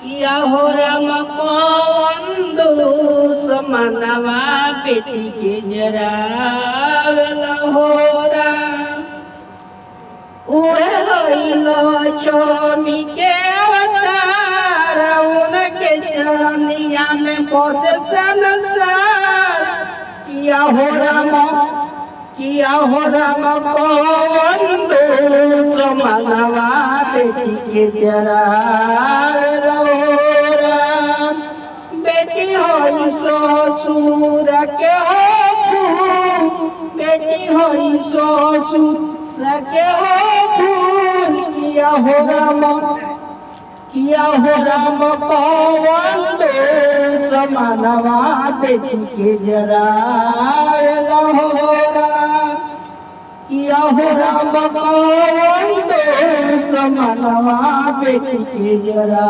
किया हो राम कौन दोष मनवा बेटी के जरा हो राम उलो छोमी के अवतार उनके चरनिया में बसे संसार किया हो राम कौन दोष मनवा बेटी के जरा बेटी हो ससुर के हो बेटी हो ससुर के हो किया हो राम कौन दोष मनवा बेटी के जरा किया हो राम कौन दोष मनवा बेटी के जरा